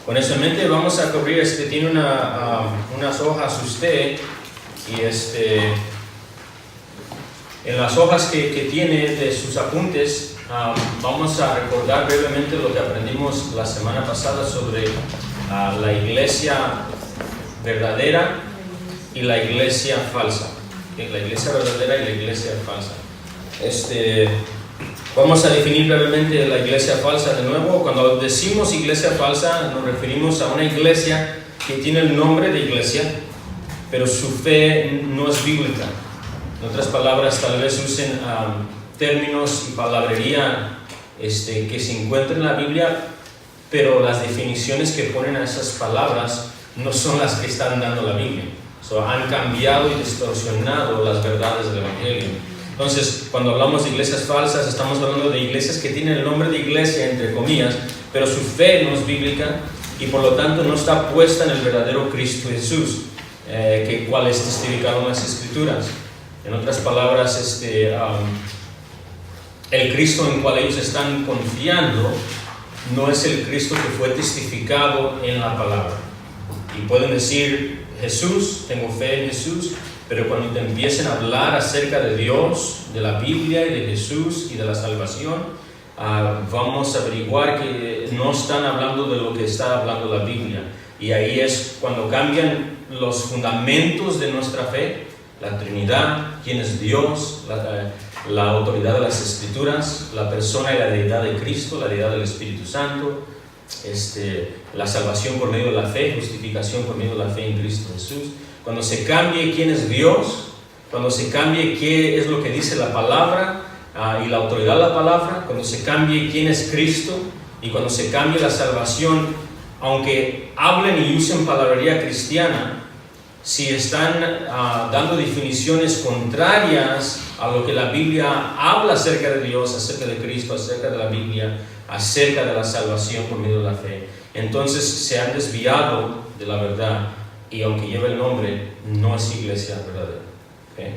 Con eso en mente vamos a cubrir, tiene unas hojas usted, y en las hojas que tiene de sus apuntes, vamos a recordar brevemente lo que aprendimos la semana pasada sobre la iglesia verdadera y la iglesia falsa. La iglesia verdadera y la iglesia falsa. Vamos a definir brevemente la iglesia falsa de nuevo. Cuando decimos iglesia falsa, nos referimos a una iglesia que tiene el nombre de iglesia, pero su fe no es bíblica. En otras palabras, tal vez usen términos y palabrería que se encuentran en la Biblia, pero las definiciones que ponen a esas palabras no son las que están dando la Biblia. Han cambiado y distorsionado las verdades del Evangelio. Entonces, cuando hablamos de iglesias falsas, estamos hablando de iglesias que tienen el nombre de iglesia, entre comillas, pero su fe no es bíblica y por lo tanto no está puesta en el verdadero Cristo Jesús, cual es testificado en las Escrituras. En otras palabras, el Cristo en cual ellos están confiando no es el Cristo que fue testificado en la palabra. Y pueden decir, Jesús, tengo fe en Jesús, pero cuando te empiecen a hablar acerca de Dios, de la Biblia y de Jesús y de la salvación, vamos a averiguar que no están hablando de lo que está hablando la Biblia. Y ahí es cuando cambian los fundamentos de nuestra fe, la Trinidad, quién es Dios, la autoridad de las Escrituras, la persona y la deidad de Cristo, la deidad del Espíritu Santo, la salvación por medio de la fe, justificación por medio de la fe en Cristo Jesús. Cuando se cambie quién es Dios, cuando se cambie qué es lo que dice la palabra y la autoridad de la palabra, cuando se cambie quién es Cristo y cuando se cambie la salvación, aunque hablen y usen palabrería cristiana, si están dando definiciones contrarias a lo que la Biblia habla acerca de Dios, acerca de Cristo, acerca de la Biblia, acerca de la salvación por medio de la fe, entonces se han desviado de la verdad. Y aunque lleva el nombre, no es iglesia verdadera. ¿Okay?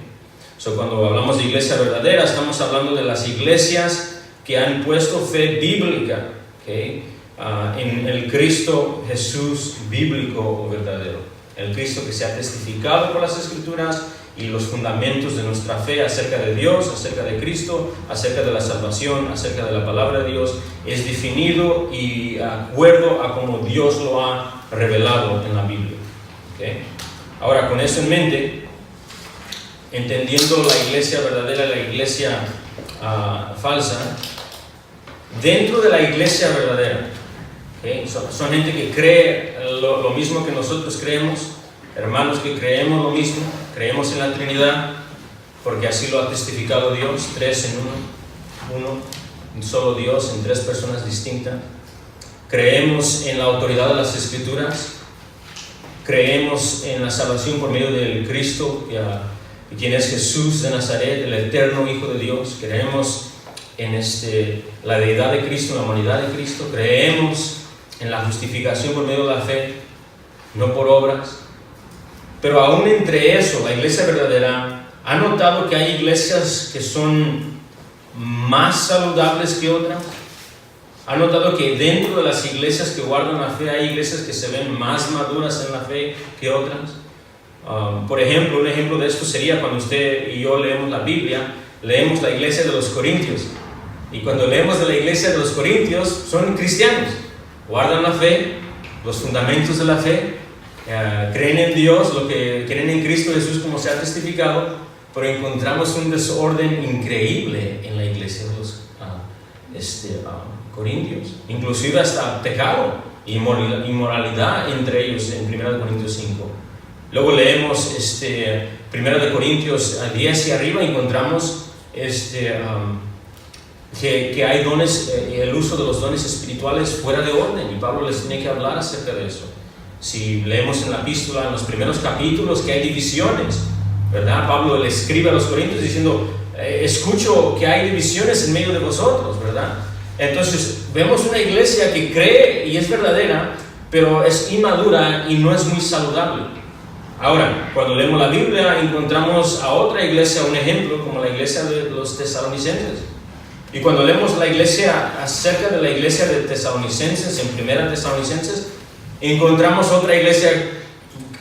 Cuando hablamos de iglesia verdadera, estamos hablando de las iglesias que han puesto fe bíblica, ¿okay? En el Cristo Jesús bíblico o verdadero. El Cristo que se ha testificado por las Escrituras y los fundamentos de nuestra fe acerca de Dios, acerca de Cristo, acerca de la salvación, acerca de la palabra de Dios, es definido y de acuerdo a como Dios lo ha revelado en la Biblia. ¿Okay? Ahora, con eso en mente, entendiendo la iglesia verdadera y la iglesia falsa, dentro de la iglesia verdadera, ¿okay? Son gente que cree lo mismo que nosotros creemos, hermanos que creemos lo mismo, creemos en la Trinidad, porque así lo ha testificado Dios, 3 en uno, un solo Dios en 3 personas distintas. Creemos en la autoridad de las Escrituras. Creemos en la salvación por medio del Cristo, quien es Jesús de Nazaret, el eterno Hijo de Dios. Creemos en la deidad de Cristo, la humanidad de Cristo. Creemos en la justificación por medio de la fe, no por obras. Pero aún entre eso, la iglesia verdadera ha notado que hay iglesias que son más saludables que otras. ¿Ha notado que dentro de las iglesias que guardan la fe hay iglesias que se ven más maduras en la fe que otras? Por ejemplo, un ejemplo de esto sería cuando usted y yo leemos la Biblia, leemos la iglesia de los Corintios. Y cuando leemos de la iglesia de los Corintios, son cristianos, guardan la fe, los fundamentos de la fe, creen en Dios, lo que creen en Cristo Jesús como se ha testificado, pero encontramos un desorden increíble en la iglesia de los Corintios, inclusive hasta pecado y inmoralidad entre ellos en 1 Corintios 5. Luego leemos 1 Corintios 10 y arriba, encontramos que hay dones, el uso de los dones espirituales fuera de orden, y Pablo les tiene que hablar acerca de eso. Si leemos en la epístola, en los primeros capítulos, que hay divisiones, ¿verdad? Pablo le escribe a los Corintios diciendo, escucho que hay divisiones en medio de vosotros, ¿verdad? Entonces vemos una iglesia que cree y es verdadera, pero es inmadura y no es muy saludable. Ahora, cuando leemos la Biblia encontramos a otra iglesia, un ejemplo, como la iglesia de los tesalonicenses. Y cuando leemos la iglesia, acerca de la iglesia de Tesalonicenses, en 1 Tesalonicenses, encontramos otra iglesia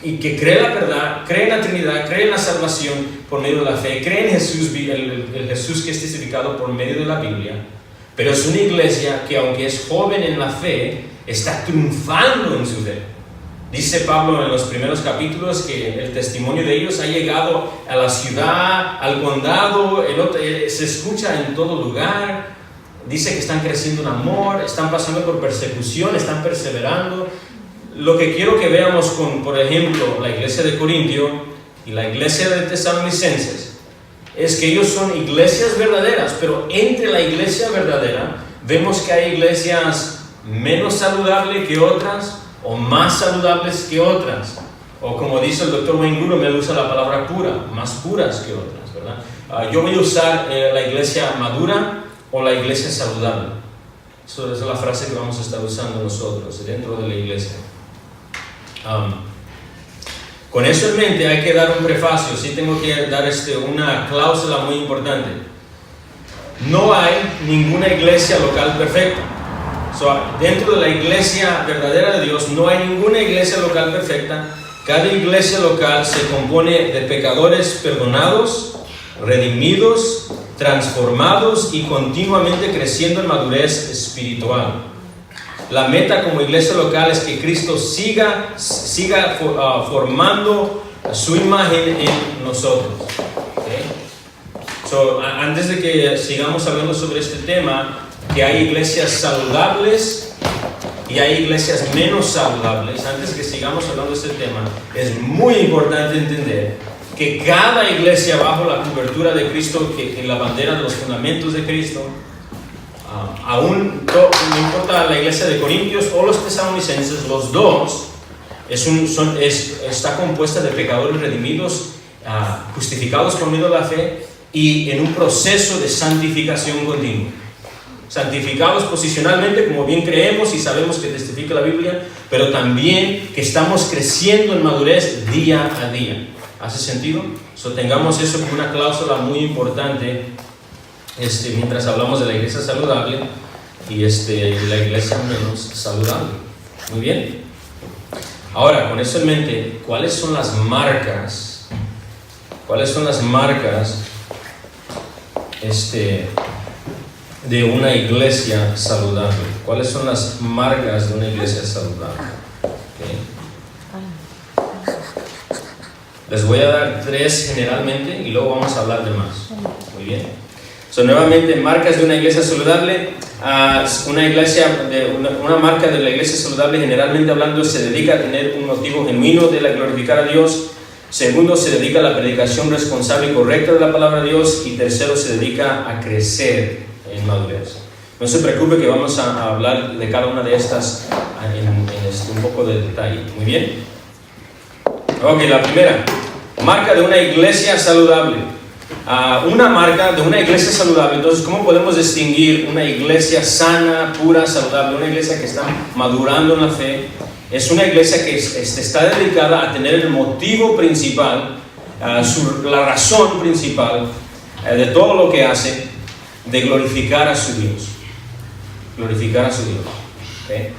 y que cree la verdad, cree en la Trinidad, cree en la salvación por medio de la fe, cree en Jesús, el Jesús que es testificado por medio de la Biblia, pero es una iglesia que, aunque es joven en la fe, está triunfando en su fe. Dice Pablo en los primeros capítulos que el testimonio de ellos ha llegado a la ciudad, al condado, se escucha en todo lugar. Dice que están creciendo en amor, están pasando por persecución, están perseverando. Lo que quiero que veamos con, por ejemplo, la iglesia de Corintio y la iglesia de Tesalonicenses, es que ellos son iglesias verdaderas, pero entre la iglesia verdadera vemos que hay iglesias menos saludables que otras, o más saludables que otras, o como dice el Dr. Wayne Grudem, él usa la palabra pura, más puras que otras, ¿verdad? Yo voy a usar la iglesia madura o la iglesia saludable. Esa es la frase que vamos a estar usando nosotros dentro de la iglesia. Con eso en mente hay que dar un prefacio, sí tengo que dar una cláusula muy importante. No hay ninguna iglesia local perfecta. Dentro de la iglesia verdadera de Dios no hay ninguna iglesia local perfecta. Cada iglesia local se compone de pecadores perdonados, redimidos, transformados y continuamente creciendo en madurez espiritual. La meta como iglesia local es que Cristo siga formando su imagen en nosotros. ¿Okay? Antes de que sigamos hablando sobre este tema, que hay iglesias saludables y hay iglesias menos saludables, antes que sigamos hablando de este tema, es muy importante entender que cada iglesia bajo la cobertura de Cristo, que en la bandera de los fundamentos de Cristo, no importa la iglesia de Corintios o los tesalonicenses, los dos está compuesta de pecadores redimidos, justificados por medio de la fe y en un proceso de santificación continua. Santificados posicionalmente, como bien creemos y sabemos que testifica la Biblia, pero también que estamos creciendo en madurez día a día. ¿Hace sentido? Tengamos eso como una cláusula muy importante mientras hablamos de la iglesia saludable y la iglesia menos saludable. Muy bien. Ahora, con eso en mente, ¿cuáles son las marcas? ¿Cuáles son las marcas de una iglesia saludable? ¿Cuáles son las marcas de una iglesia saludable? Okay. Les voy a dar 3 generalmente y luego vamos a hablar de más. Muy bien. Nuevamente, marcas de una iglesia saludable. Una marca de la iglesia saludable, generalmente hablando, se dedica a tener un motivo genuino de glorificar a Dios. Segundo, se dedica a la predicación responsable y correcta de la palabra de Dios. Y tercero, se dedica a crecer en madurez. No se preocupe que vamos a hablar de cada una de estas en un poco de detalle. Muy bien. Ok, la primera, marca de una iglesia saludable. Una marca de una iglesia saludable. Entonces, ¿cómo podemos distinguir una iglesia sana, pura, saludable? Una iglesia que está madurando en la fe. Es una iglesia que está dedicada a tener el motivo principal, la razón principal de todo lo que hace, de glorificar a su Dios. Glorificar a su Dios. ¿Okay?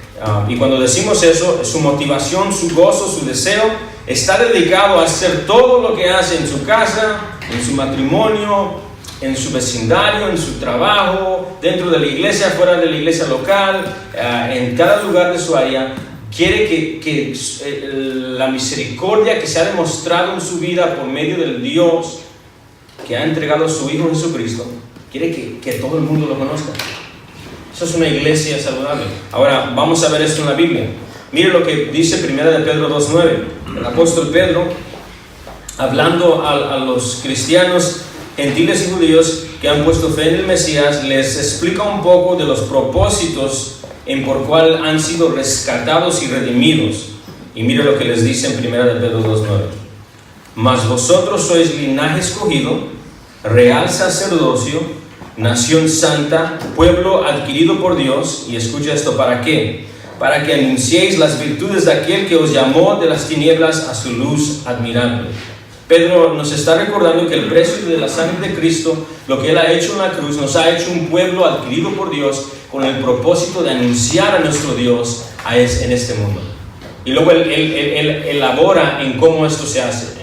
Y cuando decimos eso, su motivación, su gozo, su deseo, está dedicado a hacer todo lo que hace en su casa, en su matrimonio, en su vecindario, en su trabajo, dentro de la iglesia, fuera de la iglesia local, en cada lugar de su área. Quiere que la misericordia que se ha demostrado en su vida por medio del Dios que ha entregado a su Hijo Jesucristo, quiere que todo el mundo lo conozca. Eso es una iglesia saludable. Ahora, vamos a ver esto en la Biblia. Mire lo que dice 1 de Pedro 2:9. El apóstol Pedro, hablando a los cristianos, gentiles y judíos que han puesto fe en el Mesías, les explica un poco de los propósitos en por cual han sido rescatados y redimidos. Y mire lo que les dice en 1 de Pedro 2:9. Mas vosotros sois linaje escogido, real sacerdocio, nación santa, pueblo adquirido por Dios. Y escucha esto, ¿para qué? Para que anunciéis las virtudes de aquel que os llamó de las tinieblas a su luz admirable. Pedro nos está recordando que el precio de la sangre de Cristo, lo que Él ha hecho en la cruz, nos ha hecho un pueblo adquirido por Dios con el propósito de anunciar a nuestro Dios en este mundo. Y luego él elabora en cómo esto se hace,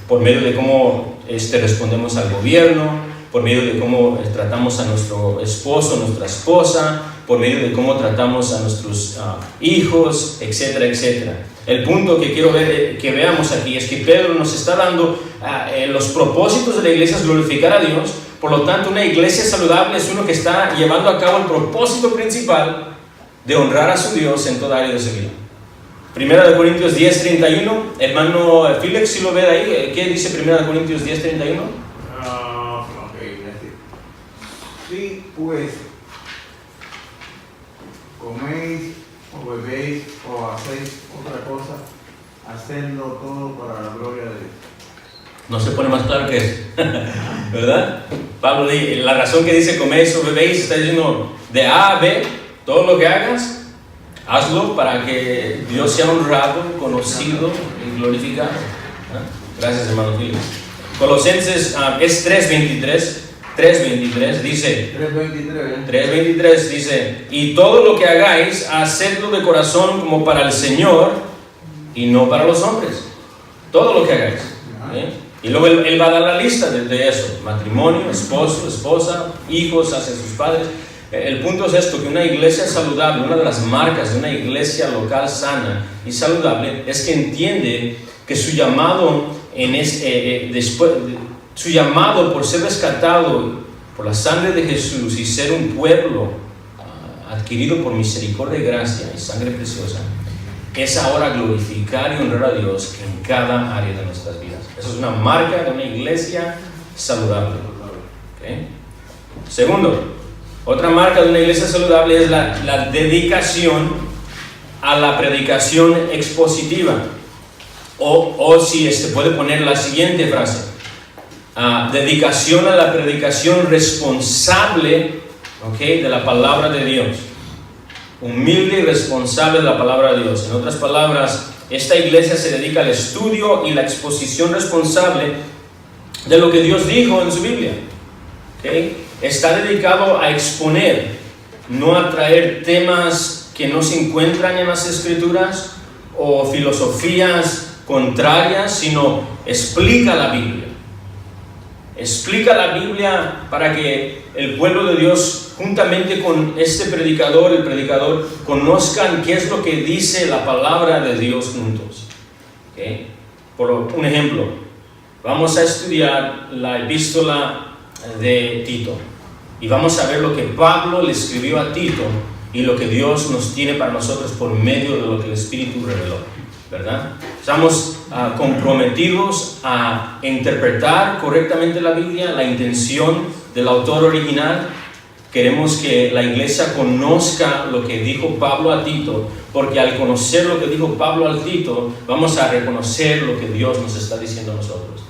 por medio de cómo respondemos al gobierno, por medio de cómo tratamos a nuestro esposo, nuestra esposa, por medio de cómo tratamos a nuestros hijos, etcétera, etcétera. El punto que quiero que veamos aquí es que Pedro nos está dando los propósitos de la iglesia es glorificar a Dios. Por lo tanto, una iglesia saludable es uno que está llevando a cabo el propósito principal de honrar a su Dios en toda área de su vida. Primera de Corintios 10:31, hermano Félix, si lo ve de ahí, ¿qué dice Primera de Corintios 10:31? Sí, pues, coméis o bebéis o hacéis otra cosa, hacedlo todo para la gloria de Dios. No se pone más claro que eso, ¿verdad? Pablo, la razón que dice coméis o bebéis, está diciendo de A a B, todo lo que hagas, hazlo para que Dios sea honrado, conocido y glorificado. Gracias, hermano Félix. Colosenses es 3:23 dice, 3:23 dice, y todo lo que hagáis, hacedlo de corazón como para el Señor y no para los hombres. Todo lo que hagáis. Y luego él va a dar la lista de eso: matrimonio, esposo, esposa, hijos hacia sus padres. El punto es esto, que una iglesia saludable, una de las marcas de una iglesia local sana y saludable es que entiende que su llamado su llamado por ser rescatado por la sangre de Jesús y ser un pueblo adquirido por misericordia y gracia y sangre preciosa, es ahora glorificar y honrar a Dios en cada área de nuestras vidas. Eso es una marca de una iglesia saludable. ¿Okay? Segundo, otra marca de una iglesia saludable es la dedicación a la predicación expositiva. O si se puede poner la siguiente frase: dedicación a la predicación responsable, ¿okay?, de la palabra de Dios. Humilde y responsable de la palabra de Dios. En otras palabras, esta iglesia se dedica al estudio y la exposición responsable de lo que Dios dijo en su Biblia. ¿Okay? Está dedicado a exponer, no a traer temas que no se encuentran en las Escrituras o filosofías contrarias, sino explica la Biblia. Explica la Biblia para que el pueblo de Dios, juntamente con este predicador, el predicador, conozcan qué es lo que dice la palabra de Dios juntos. ¿Okay? Por un ejemplo, vamos a estudiar la epístola de Tito y vamos a ver lo que Pablo le escribió a Tito y lo que Dios nos tiene para nosotros por medio de lo que el Espíritu reveló, ¿verdad? Estamos comprometidos a interpretar correctamente la Biblia, la intención del autor original. Queremos que la iglesia conozca lo que dijo Pablo a Tito, porque al conocer lo que dijo Pablo a Tito, vamos a reconocer lo que Dios nos está diciendo a nosotros.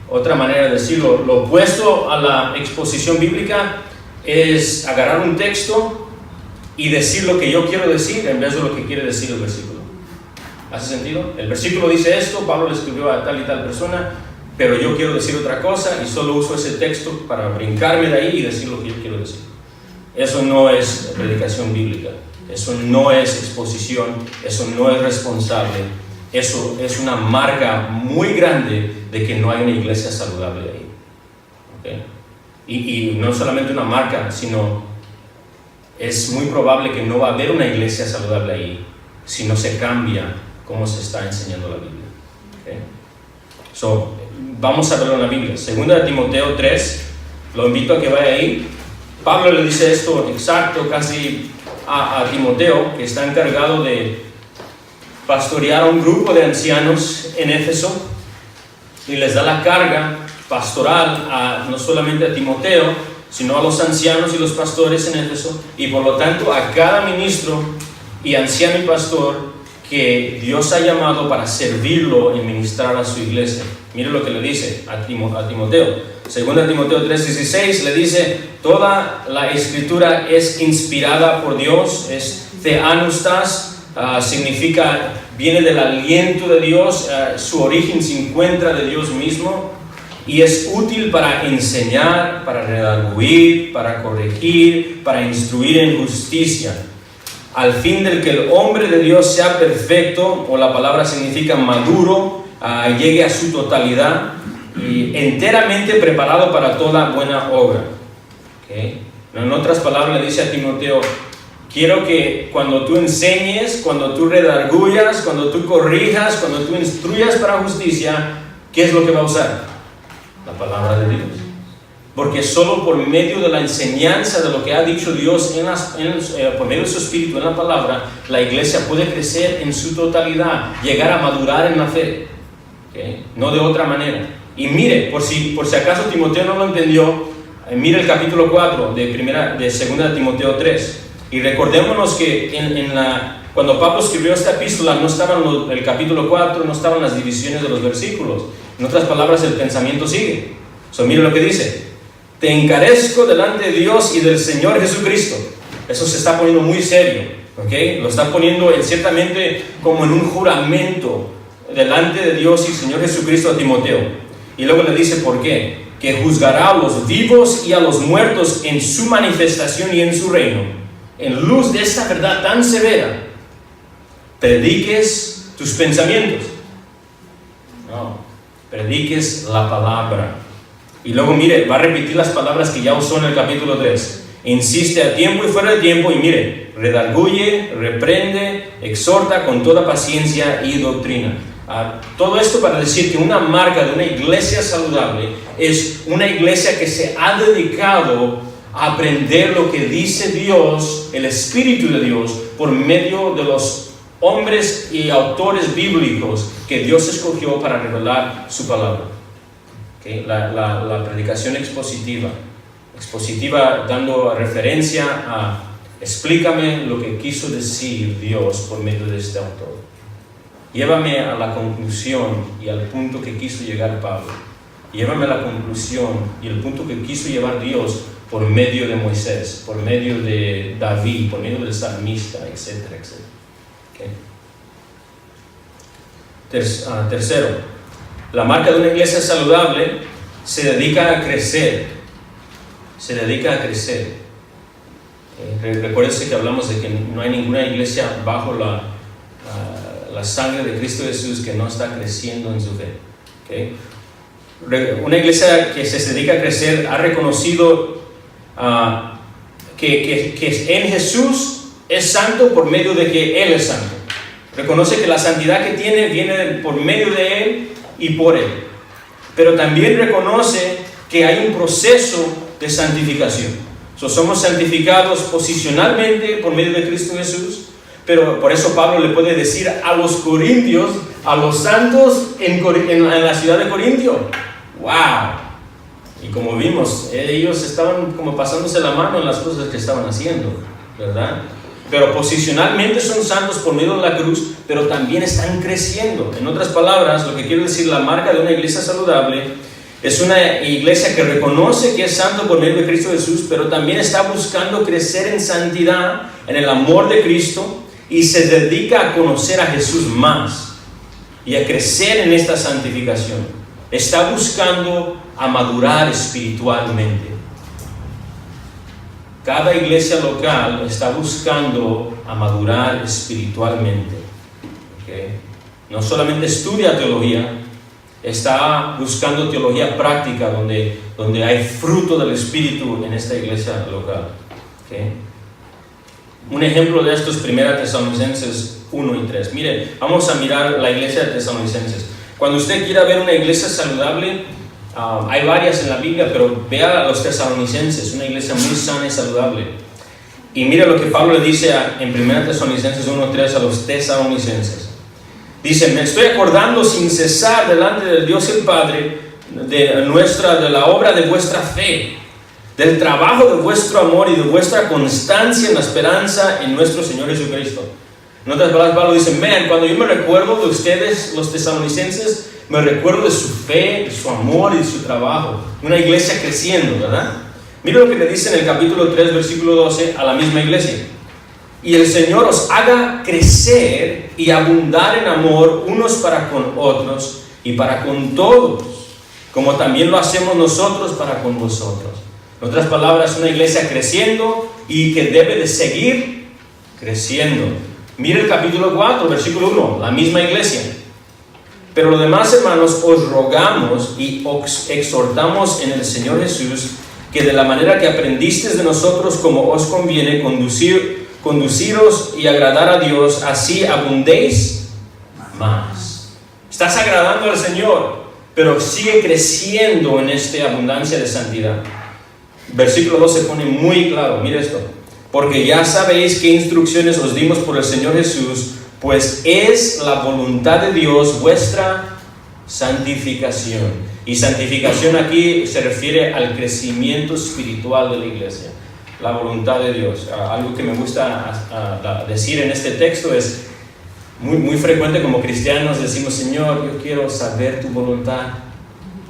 Otra manera de decirlo, lo opuesto a la exposición bíblica es agarrar un texto y decir lo que yo quiero decir en vez de lo que quiere decir el versículo. ¿Hace sentido? El versículo dice esto, Pablo le escribió a tal y tal persona, pero yo quiero decir otra cosa y solo uso ese texto para brincarme de ahí y decir lo que yo quiero decir. Eso no es predicación bíblica, eso no es exposición, eso no es responsable. Eso es una marca muy grande de que no hay una iglesia saludable ahí. ¿Okay? Y no solamente una marca, sino es muy probable que no va a haber una iglesia saludable ahí si no se cambia cómo se está enseñando la Biblia. ¿Okay? Vamos a verlo en la Biblia. Segunda de Timoteo 3, lo invito a que vaya ahí. Pablo le dice esto exacto casi a Timoteo, que está encargado de pastorear a un grupo de ancianos en Éfeso, y les da la carga pastoral no solamente a Timoteo, sino a los ancianos y los pastores en Éfeso, y por lo tanto a cada ministro y anciano y pastor que Dios ha llamado para servirlo y ministrar a su iglesia. Mire lo que le dice a Timoteo. Segunda Timoteo 3:16 le dice: toda la escritura es inspirada por Dios, es theanustas, significa, viene del aliento de Dios, su origen se encuentra de Dios mismo, y es útil para enseñar, para redarguir, para corregir, para instruir en justicia, al fin del que el hombre de Dios sea perfecto, o la palabra significa maduro, llegue a su totalidad y enteramente preparado para toda buena obra. ¿Okay? En otras palabras le dice a Timoteo, quiero que cuando tú enseñes, cuando tú redargullas, cuando tú corrijas, cuando tú instruyas para justicia, ¿qué es lo que va a usar? La palabra de Dios. Porque solo por medio de la enseñanza de lo que ha dicho Dios por medio de su Espíritu en la palabra, la iglesia puede crecer en su totalidad, llegar a madurar en la fe. ¿Okay? No de otra manera. Y mire, por si acaso Timoteo no lo entendió, mire el capítulo 4 de 2 Timoteo 3. Y recordémonos que cuando Pablo escribió esta epístola, no estaban el capítulo 4, no estaban las divisiones de los versículos. En otras palabras, el pensamiento sigue. Mire lo que dice. Te encarezco delante de Dios y del Señor Jesucristo. Eso se está poniendo muy serio, ¿okay? Lo está poniendo ciertamente como en un juramento delante de Dios y Señor Jesucristo a Timoteo. Y luego le dice por qué. Que juzgará a los vivos y a los muertos en su manifestación y en su reino. En luz de esta verdad tan severa, prediques tus pensamientos. No, prediques la palabra. Y luego mire, va a repetir las palabras que ya usó en el capítulo 3. Insiste a tiempo y fuera de tiempo y mire, redarguye, reprende, exhorta con toda paciencia y doctrina. Todo esto para decir que una marca de una iglesia saludable es una iglesia que se ha dedicado a aprender lo que dice Dios, el Espíritu de Dios, por medio de los hombres y autores bíblicos que Dios escogió para revelar su palabra. ¿Okay? La predicación expositiva dando referencia a explícame lo que quiso decir Dios por medio de este autor. Llévame a la conclusión y al punto que quiso llegar Pablo. Llévame a la conclusión y el punto que quiso llevar Dios por medio de Moisés, por medio de David, por medio del salmista, etcétera, etcétera. Okay. Tercero, la marca de una iglesia saludable se dedica a crecer. Se dedica a crecer. Recuérdense que hablamos de que no hay ninguna iglesia bajo la sangre de Cristo Jesús que no está creciendo en su fe. ¿Okay? Una iglesia que se dedica a crecer ha reconocido que en Jesús es santo por medio de que Él es santo. Reconoce que la santidad que tiene viene por medio de Él y por Él. Pero también reconoce que hay un proceso de santificación. Somos santificados posicionalmente por medio de Cristo Jesús. Pero por eso Pablo le puede decir a los corintios, a los santos en la ciudad de Corintio, ¡wow! Y como vimos, ellos estaban como pasándose la mano en las cosas que estaban haciendo, ¿verdad? Pero posicionalmente son santos por medio de la cruz, pero también están creciendo. En otras palabras, lo que quiero decir, la marca de una iglesia saludable es una iglesia que reconoce que es santo por medio de Cristo Jesús, pero también está buscando crecer en santidad, en el amor de Cristo, y se dedica a conocer a Jesús más y a crecer en esta santificación. Está buscando a madurar espiritualmente. Cada iglesia local está buscando a madurar espiritualmente. ¿Okay? No solamente estudia teología, está buscando teología práctica donde hay fruto del Espíritu en esta iglesia local. ¿Okay? Un ejemplo de esto es 1 Tesalonicenses 1 y 3. Mire, vamos a mirar la iglesia de Tesalonicenses. Cuando usted quiera ver una iglesia saludable, hay varias en la Biblia, pero vea a los tesalonicenses, una iglesia muy sana y saludable. Y mire lo que Pablo le dice en 1 Tesalonicenses 1:3 a los tesalonicenses. Dice, me estoy acordando sin cesar delante del Dios el Padre de la obra de vuestra fe, del trabajo de vuestro amor y de vuestra constancia en la esperanza en nuestro Señor Jesucristo. En otras palabras, Pablo dice, cuando yo me recuerdo de ustedes, los tesalonicenses, me recuerdo de su fe, de su amor y de su trabajo. Una iglesia creciendo, ¿verdad? Mira lo que le dice en el capítulo 3, versículo 12, a la misma iglesia. Y el Señor os haga crecer y abundar en amor unos para con otros y para con todos, como también lo hacemos nosotros para con vosotros. En otras palabras, una iglesia creciendo y que debe de seguir creciendo. Mire el capítulo 4, versículo 1, la misma iglesia. Pero lo demás, hermanos, os rogamos y os exhortamos en el Señor Jesús, que de la manera que aprendisteis de nosotros como os conviene, conduciros y agradar a Dios, así abundéis más. Estás agradando al Señor, pero sigue creciendo en esta abundancia de santidad. Versículo 2 se pone muy claro, mire esto. Porque ya sabéis qué instrucciones os dimos por el Señor Jesús, pues es la voluntad de Dios vuestra santificación. Y santificación aquí se refiere al crecimiento espiritual de la iglesia. La voluntad de Dios. Algo que me gusta decir en este texto es, muy frecuente como cristianos decimos: Señor, yo quiero saber tu voluntad,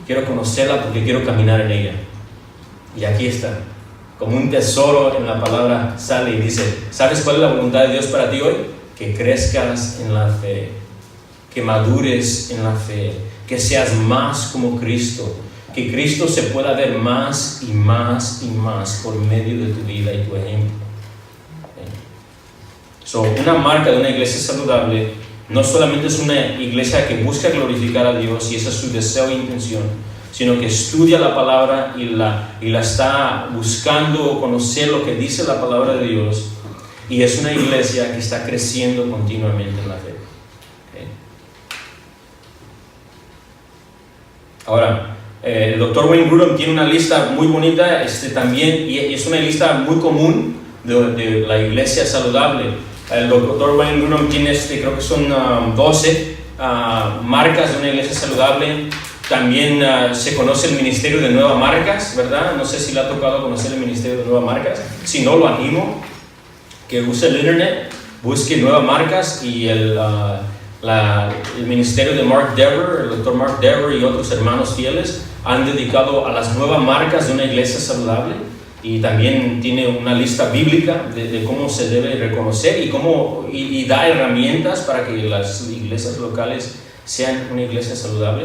quiero conocerla porque quiero caminar en ella. Y aquí está, como un tesoro en la palabra sale y dice: ¿sabes cuál es la voluntad de Dios para ti hoy? Que crezcas en la fe, que madures en la fe, que seas más como Cristo, que Cristo se pueda ver más y más y más por medio de tu vida y tu ejemplo. Una marca de una iglesia saludable no solamente es una iglesia que busca glorificar a Dios, y ese es su deseo e intención, sino que estudia la palabra y la está buscando conocer lo que dice la palabra de Dios, y es una iglesia que está creciendo continuamente en la fe. Ahora, el Dr. Wayne Grudem tiene una lista muy bonita también, y es una lista muy común de la iglesia saludable. El Dr. Wayne Grudem tiene, creo que son 12 marcas de una iglesia saludable. También se conoce el ministerio de Nuevas Marcas, ¿verdad? No sé si le ha tocado conocer el ministerio de Nuevas Marcas. Si no, lo animo que use el internet, busque Nuevas Marcas, y el ministerio de Mark Dever, el Dr. Mark Dever y otros hermanos fieles han dedicado a las nuevas marcas de una iglesia saludable, y también tiene una lista bíblica de cómo se debe reconocer y da herramientas para que las iglesias locales sean una iglesia saludable.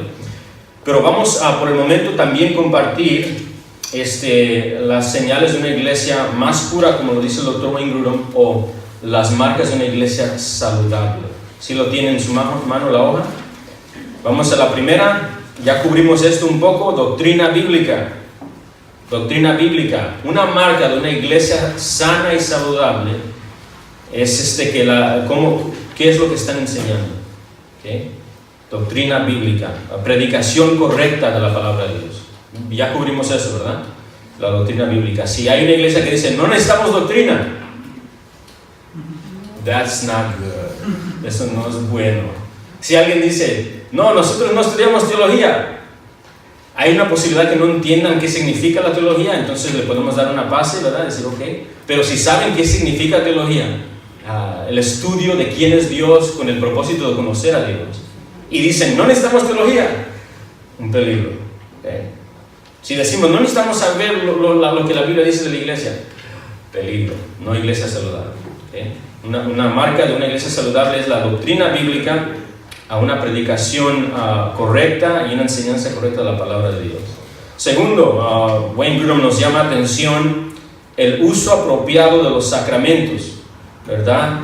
Pero vamos a, por el momento, también compartir las señales de una iglesia más pura, como lo dice el Dr. Wayne Grudem, o las marcas de una iglesia saludable. Si lo tienen en su mano la hoja. Vamos a la primera. Ya cubrimos esto un poco. Doctrina bíblica. Doctrina bíblica. Una marca de una iglesia sana y saludable es ¿qué es lo que están enseñando? ¿Okay? Doctrina bíblica. La predicación correcta de la palabra de Dios. Ya cubrimos eso, ¿verdad? La doctrina bíblica. Si hay una iglesia que dice: no necesitamos doctrina, that's not good. Eso no es bueno. Si alguien dice: no, nosotros no estudiamos teología, hay una posibilidad que no entiendan qué significa la teología. Entonces le podemos dar una base, ¿verdad? Decir, ok. Pero si saben qué significa teología, el estudio de quién es Dios con el propósito de conocer a Dios, y dicen: no necesitamos teología, un peligro. ¿Okay? Si decimos: no necesitamos saber lo que la Biblia dice de la iglesia, peligro, no iglesia saludable. ¿Okay? Una marca de una iglesia saludable es la doctrina bíblica, a una predicación correcta y una enseñanza correcta de la palabra de Dios. Segundo, Wayne Grudem nos llama atención el uso apropiado de los sacramentos, ¿verdad?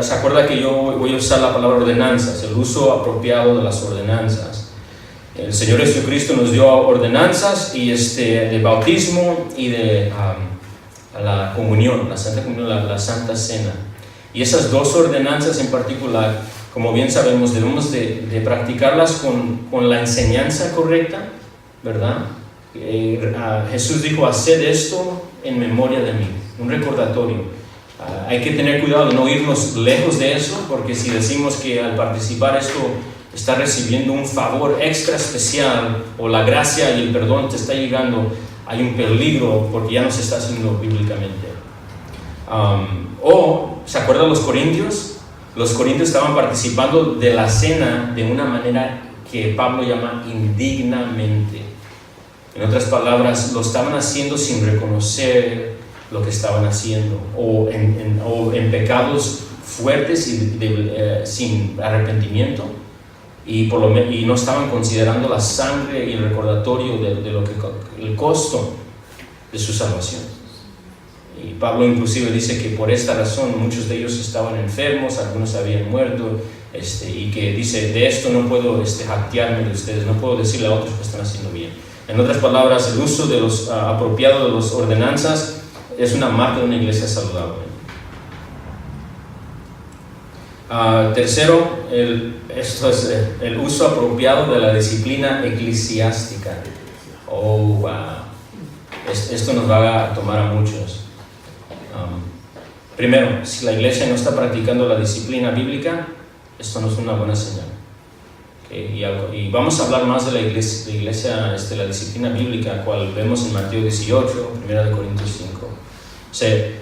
¿Se acuerda que yo voy a usar la palabra ordenanzas? El uso apropiado de las ordenanzas. El Señor Jesucristo nos dio ordenanzas de bautismo y de la comunión, la Santa Comunión, la Santa Cena. Y esas dos ordenanzas en particular, como bien sabemos, debemos de practicarlas con la enseñanza correcta, ¿verdad? Jesús dijo: haced esto en memoria de mí, un recordatorio. Hay que tener cuidado de no irnos lejos de eso, porque si decimos que al participar esto está recibiendo un favor extra especial, o la gracia y el perdón te está llegando, hay un peligro porque ya no se está haciendo bíblicamente. ¿Se acuerdan los corintios? Los corintios estaban participando de la cena de una manera que Pablo llama indignamente. En otras palabras, lo estaban haciendo sin reconocer lo que estaban haciendo, o en pecados fuertes y sin arrepentimiento, y no estaban considerando la sangre y el recordatorio de el costo de su salvación. Y Pablo inclusive dice que por esta razón muchos de ellos estaban enfermos, algunos habían muerto, y que dice, de esto no puedo jactarme de ustedes, no puedo decirle a otros que están haciendo bien. En otras palabras, el uso de los apropiado de las ordenanzas es una marca de una iglesia saludable. Tercero, esto es el uso apropiado de la disciplina eclesiástica. Oh, wow. Esto nos va a tomar a muchos. Primero, si la iglesia no está practicando la disciplina bíblica, esto no es una buena señal. ¿Okay? Y vamos a hablar más de la iglesia, la disciplina bíblica, cual vemos en Mateo 18, 1 Corintios 5. O sea,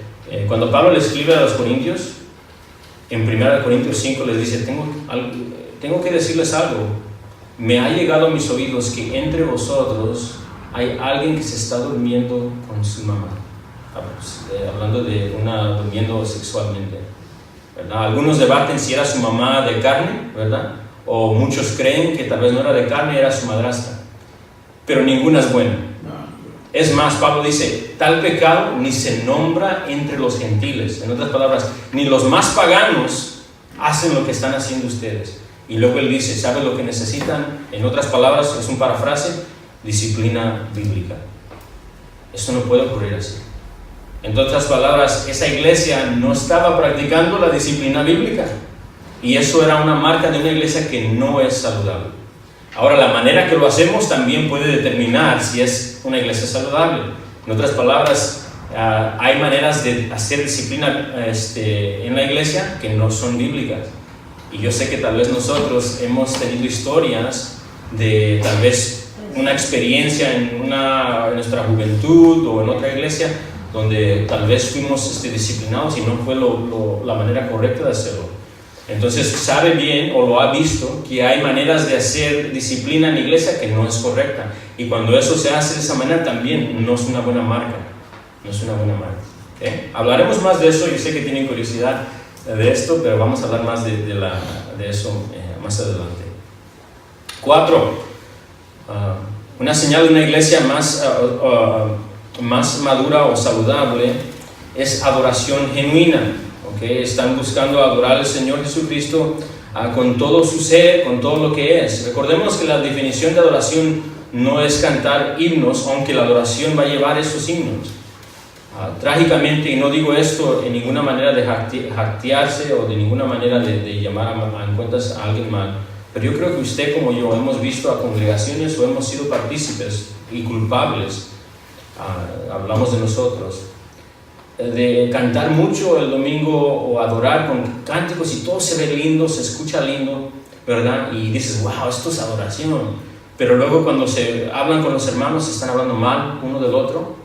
cuando Pablo le escribe a los corintios, en 1 Corintios 5 les dice, tengo que decirles algo. Me ha llegado a mis oídos que entre vosotros hay alguien que se está durmiendo con su mamá. Hablando de durmiendo sexualmente, ¿verdad? Algunos debaten si era su mamá de carne, ¿verdad? O muchos creen que tal vez no era de carne, era su madrastra. Pero ninguna es buena. Es más, Pablo dice, tal pecado ni se nombra entre los gentiles. En otras palabras, ni los más paganos hacen lo que están haciendo ustedes. Y luego él dice, ¿saben lo que necesitan? En otras palabras, es un parafrase, disciplina bíblica. Eso no puede ocurrir así. En otras palabras, esa iglesia no estaba practicando la disciplina bíblica. Y eso era una marca de una iglesia que no es saludable. Ahora, la manera que lo hacemos también puede determinar si es una iglesia saludable. En otras palabras, hay maneras de hacer disciplina en la iglesia que no son bíblicas. Y yo sé que tal vez nosotros hemos tenido historias de tal vez una experiencia en nuestra juventud o en otra iglesia donde tal vez fuimos disciplinados y no fue la manera correcta de hacerlo. Entonces sabe bien o lo ha visto que hay maneras de hacer disciplina en la iglesia que no es correcta. Y cuando eso se hace de esa manera también no es una buena marca. No es una buena marca. ¿Okay? Hablaremos más de eso, yo sé que tienen curiosidad de esto, pero vamos a hablar más de eso más adelante. 4. Una señal de una iglesia más madura o saludable es adoración genuina. ¿Okay? Están buscando adorar al Señor Jesucristo con todo su ser, con todo lo que es. Recordemos que la definición de adoración no es cantar himnos, aunque la adoración va a llevar esos himnos. Trágicamente, y no digo esto en ninguna manera de jactarse o de ninguna manera de llamar a cuentas a alguien mal, pero yo creo que usted como yo hemos visto a congregaciones o hemos sido partícipes y culpables, hablamos de nosotros, de cantar mucho el domingo o adorar con cánticos y todo se ve lindo, se escucha lindo, ¿verdad? Y dices, wow, esto es adoración. Pero luego cuando se hablan con los hermanos, se están hablando mal uno del otro,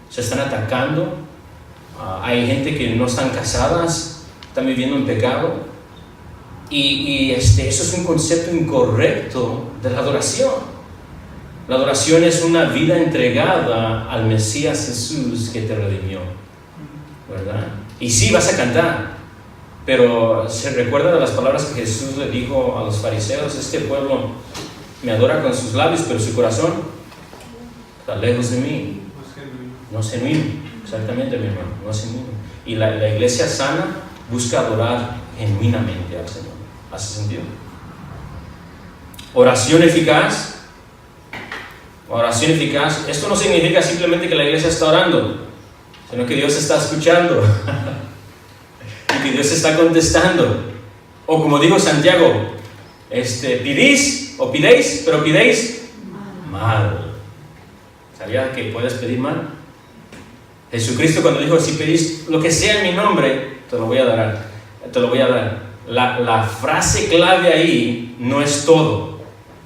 se están atacando, hay gente que no están casadas, están viviendo en pecado, y eso es un concepto incorrecto de la adoración. La adoración es una vida entregada al Mesías Jesús que te redimió, ¿verdad? Y sí, vas a cantar, pero se recuerda de las palabras que Jesús le dijo a los fariseos: este pueblo me adora con sus labios, pero su corazón está lejos de mí. No es genuino. Exactamente, mi hermano, no es genuino. Y la iglesia sana busca adorar genuinamente al Señor. ¿Hace sentido? Oración eficaz. Oración eficaz. Esto no significa simplemente que la iglesia está orando, sino que Dios está escuchando y que Dios está contestando. O como dijo Santiago, pidéis, pero pidéis mal. ¿Sabía que puedes pedir mal? Jesucristo cuando dijo, si pedís lo que sea en mi nombre, te lo voy a dar. Te lo voy a dar. La frase clave ahí no es todo.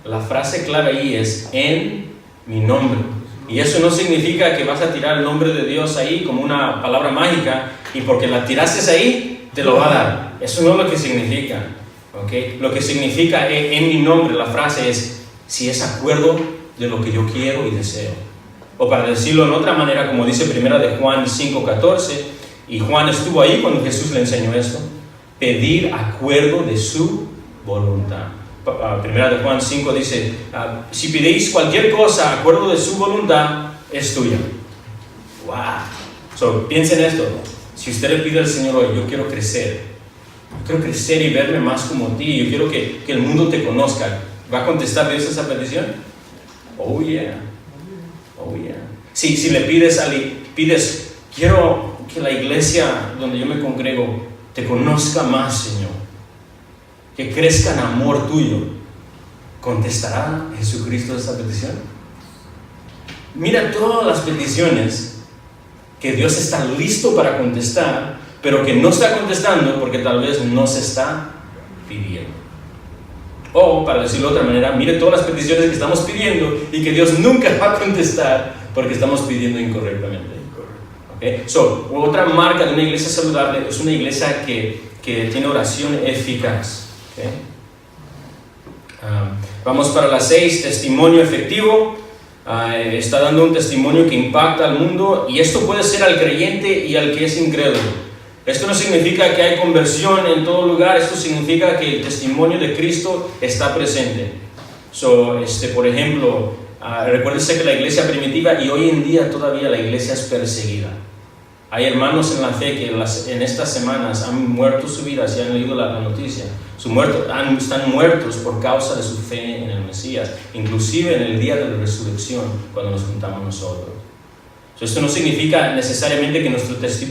La frase clave ahí es en mi nombre. Y eso no significa que vas a tirar el nombre de Dios ahí como una palabra mágica y porque la tiraste ahí, te lo va a dar. Eso no es lo que significa. ¿Okay? Lo que significa en mi nombre, la frase es si es acuerdo de lo que yo quiero y deseo. O para decirlo en otra manera, como dice 1 de Juan 5:14, y Juan estuvo ahí cuando Jesús le enseñó esto, pedir acuerdo de su voluntad. 1 de Juan 5 dice, si pidéis cualquier cosa acuerdo de su voluntad, es tuya. ¡Wow! Piensen esto. Si usted le pide al Señor hoy, yo quiero crecer y verme más como ti, yo quiero que el mundo te conozca, ¿va a contestar Dios esa petición? Oh yeah. Si le pides, quiero que la iglesia donde yo me congrego te conozca más, Señor, que crezca en amor tuyo, ¿contestará Jesucristo esa petición? Mira todas las peticiones que Dios está listo para contestar, pero que no está contestando porque tal vez no se está pidiendo. O, para decirlo de otra manera, mire todas las peticiones que estamos pidiendo y que Dios nunca va a contestar porque estamos pidiendo incorrectamente. ¿Okay? Otra marca de una iglesia saludable es una iglesia que tiene oración eficaz. ¿Okay? Vamos para la 6, testimonio efectivo. Está dando un testimonio que impacta al mundo, y esto puede ser al creyente y al que es incrédulo. Esto no significa que hay conversión en todo lugar, esto significa que el testimonio de Cristo está presente. Por ejemplo, recuérdense que la iglesia primitiva, y hoy en día todavía la iglesia es perseguida. Hay hermanos en la fe que en estas semanas han muerto su vida, si han leído la noticia. Están muertos por causa de su fe en el Mesías, inclusive en el día de la resurrección, cuando nos juntamos nosotros. Esto no significa necesariamente que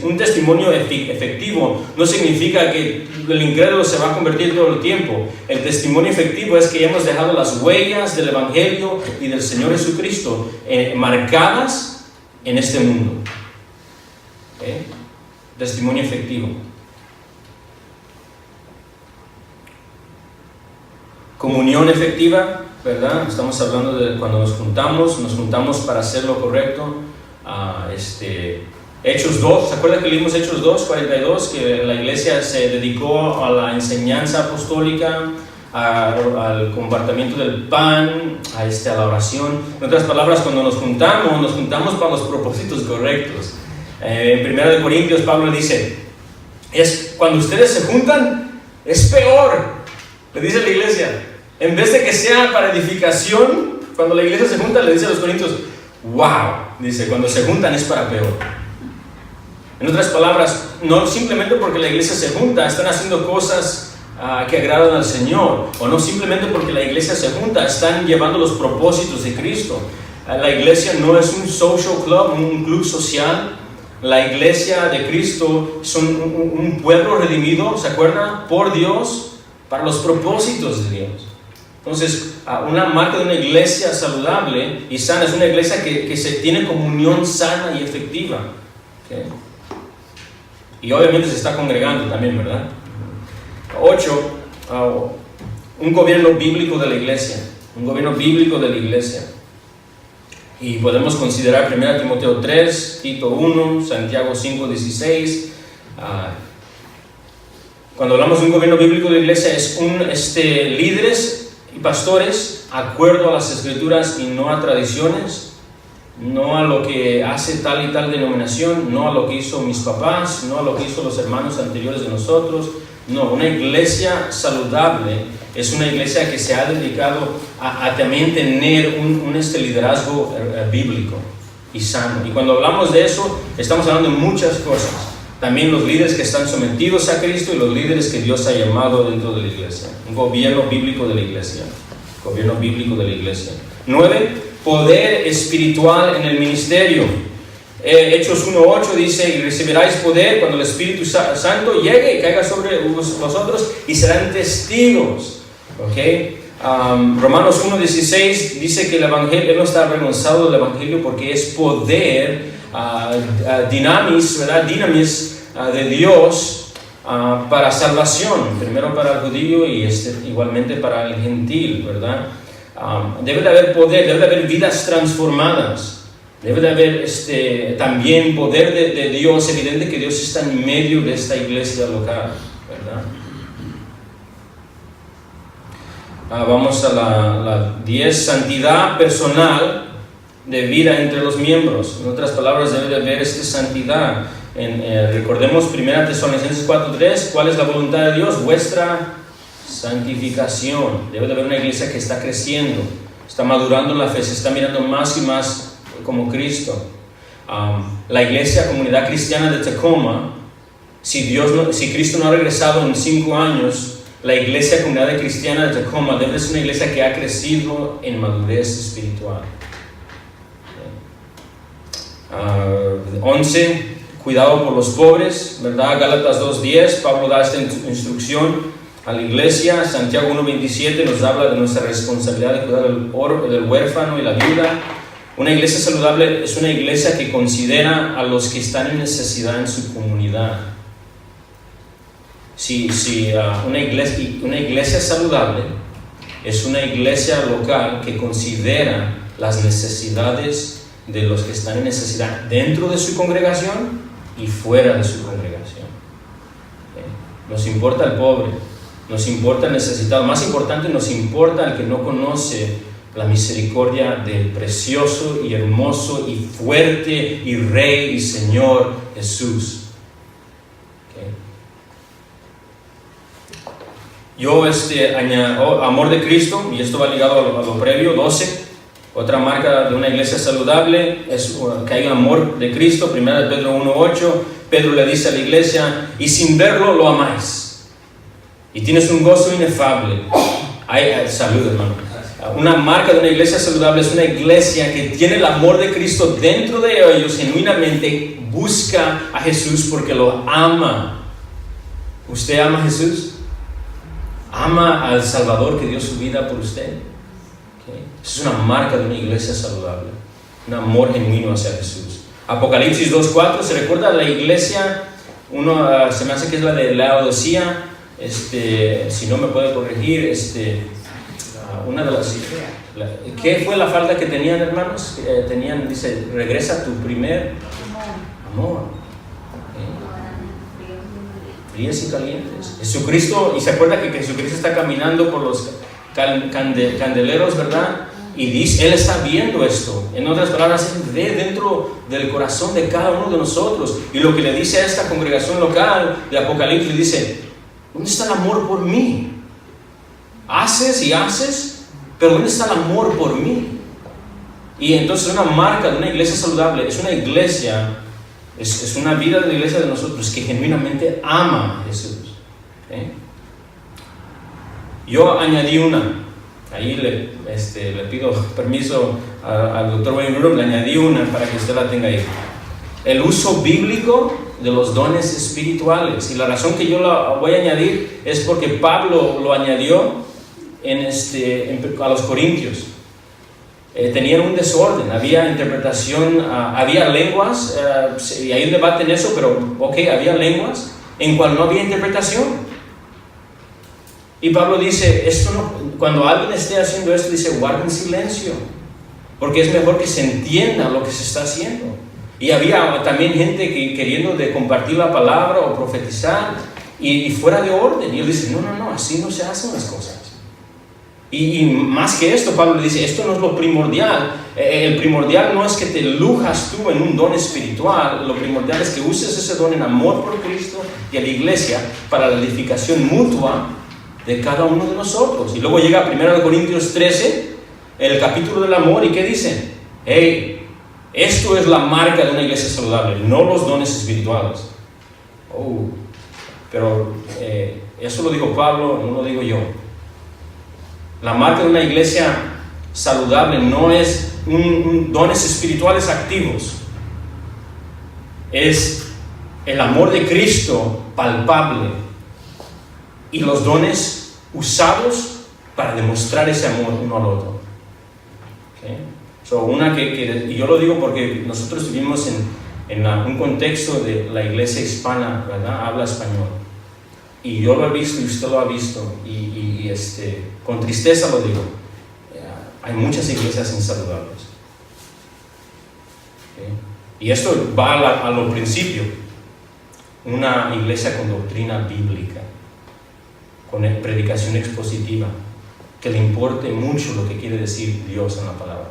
un testimonio efectivo no significa que el incrédulo se va a convertir todo el tiempo. El testimonio efectivo es que hemos dejado las huellas del Evangelio y del Señor Jesucristo marcadas en este mundo. ¿Okay? Testimonio efectivo. Comunión efectiva, ¿verdad? Estamos hablando de cuando nos juntamos para hacer lo correcto. Hechos 2, ¿se acuerdan que leímos Hechos 2, 42? Que la iglesia se dedicó a la enseñanza apostólica, al compartimiento del pan, a la oración. En otras palabras, cuando nos juntamos para los propósitos correctos. En 1 Corintios, Pablo dice, cuando ustedes se juntan, es peor, le dice la iglesia. En vez de que sea para edificación, cuando la iglesia se junta, le dice a los corintios, wow, dice, cuando se juntan es para peor. En otras palabras, no simplemente porque la iglesia se junta, están haciendo cosas que agradan al Señor, o no simplemente porque la iglesia se junta, están llevando los propósitos de Cristo. La iglesia no es un social club, un club social. La iglesia de Cristo es un pueblo redimido, ¿se acuerdan? Por Dios, para los propósitos de Dios. Entonces, una marca de una iglesia saludable y sana es una iglesia que se tiene comunión sana y efectiva. ¿Okay? Y obviamente se está congregando también, ¿verdad? 8. Un gobierno bíblico de la iglesia. Un gobierno bíblico de la iglesia. Y podemos considerar 1 Timoteo 3, Tito 1, Santiago 5, 16. Cuando hablamos de un gobierno bíblico de la iglesia, es líderes y pastores, acuerdo a las escrituras y no a tradiciones, no a lo que hace tal y tal denominación, no a lo que hizo mis papás, no a lo que hizo los hermanos anteriores de nosotros. No, una iglesia saludable es una iglesia que se ha dedicado a también tener un liderazgo bíblico y sano. Y cuando hablamos de eso, estamos hablando de muchas cosas. También los líderes que están sometidos a Cristo y los líderes que Dios ha llamado dentro de la iglesia. Un gobierno bíblico de la iglesia. Gobierno bíblico de la iglesia. 9. Poder espiritual en el ministerio. Hechos 1:8 dice, y recibiráis poder cuando el Espíritu Santo llegue y caiga sobre vosotros y serán testigos. ¿Okay? Romanos 1:16 dice que el Evangelio, él no está avergonzado del Evangelio porque es poder, dinamis, ¿verdad? Dinamis de Dios para salvación, primero para el judío y igualmente para el gentil, ¿verdad? Debe de haber poder, debe de haber vidas transformadas. Debe de haber también poder de Dios. Evidente que Dios está en medio de esta iglesia local, ¿verdad? Vamos a la 10, santidad personal de vida entre los miembros. En otras palabras, debe de haber santidad. Recordemos 1 Tesalonicenses 4:3, ¿cuál es la voluntad de Dios? Vuestra santificación. Debe de haber una iglesia que está creciendo, está madurando en la fe, se está mirando más y más como Cristo. La iglesia comunidad cristiana de Tacoma, si Cristo no ha regresado en 5 años, la iglesia comunidad cristiana de Tacoma debe ser una iglesia que ha crecido en madurez espiritual. 11, cuidado por los pobres, ¿verdad? Gálatas 2:10, Pablo da esta instrucción a la iglesia. Santiago 1:27 nos habla de nuestra responsabilidad de cuidar del huérfano y la viuda. Una iglesia saludable es una iglesia que considera a los que están en necesidad en su comunidad. Una iglesia saludable es una iglesia local que considera las necesidades de los que están en necesidad dentro de su congregación y fuera de su congregación. Nos importa el pobre, nos importa el necesitado, más importante, nos importa el que no conoce la misericordia del precioso y hermoso y fuerte y Rey y Señor Jesús. Yo añado amor de Cristo, y esto va ligado a lo previo. 12, otra marca de una iglesia saludable es que hay amor de Cristo. 1 Pedro 1:8, Pedro le dice a la iglesia: y sin verlo lo amáis, y tienes un gozo inefable. Salud, hermano. Una marca de una iglesia saludable es una iglesia que tiene el amor de Cristo dentro de ellos, genuinamente busca a Jesús porque lo ama. ¿Usted ama a Jesús? ¿Ama al Salvador que dio su vida por usted? Es una marca de una iglesia saludable, un amor genuino hacia Jesús. Apocalipsis 2:4, ¿se recuerda la iglesia? Se me hace que es la de Laodicea, si no me puede corregir, una de las... ¿Qué fue la falta que tenían, hermanos? Dice, regresa a tu primer amor. Fríos y calientes. Jesucristo, y se acuerda que Jesucristo está caminando por los candeleros, ¿verdad? Y dice, Él está viendo esto. En otras palabras, Él ve dentro del corazón de cada uno de nosotros. Y lo que le dice a esta congregación local de Apocalipsis, dice: ¿dónde está el amor por mí? Haces y haces, pero ¿dónde está el amor por mí? Y entonces una marca de una iglesia saludable es una iglesia, es una vida de la iglesia de nosotros que genuinamente ama a Jesús. Yo añadí una, ahí le pido permiso al doctor Wayne Grudem, le añadí una para que usted la tenga ahí. El uso bíblico de los dones espirituales. Y la razón que yo la voy a añadir es porque Pablo lo añadió a los corintios. Tenían un desorden, había interpretación, había lenguas, y hay un debate en eso, pero había lenguas en cual no había interpretación. Y Pablo dice, cuando alguien esté haciendo esto, dice, guarden silencio, porque es mejor que se entienda lo que se está haciendo. Y había también gente que queriendo de compartir la palabra o profetizar y fuera de orden. Y él dice, no, así no se hacen las cosas. Y más que esto, Pablo le dice, esto no es lo primordial. El primordial no es que te lujas tú en un don espiritual. Lo primordial es que uses ese don en amor por Cristo y a la iglesia para la edificación mutua de cada uno de nosotros. Y luego llega a 1 Corintios 13, el capítulo del amor, ¿y qué dice? Esto es la marca de una iglesia saludable, no los dones espirituales. Pero eso lo dijo Pablo, no lo digo yo. La marca de una iglesia saludable no es dones espirituales activos, es el amor de Cristo palpable y los dones usados para demostrar ese amor uno al otro. Y yo lo digo porque nosotros vivimos en un contexto de la iglesia hispana, ¿verdad? Habla español. Y yo lo he visto y usted lo ha visto, y con tristeza lo digo, hay muchas iglesias insaludables. Y esto va a lo principio, una iglesia con doctrina bíblica, con predicación expositiva, que le importe mucho lo que quiere decir Dios en la palabra.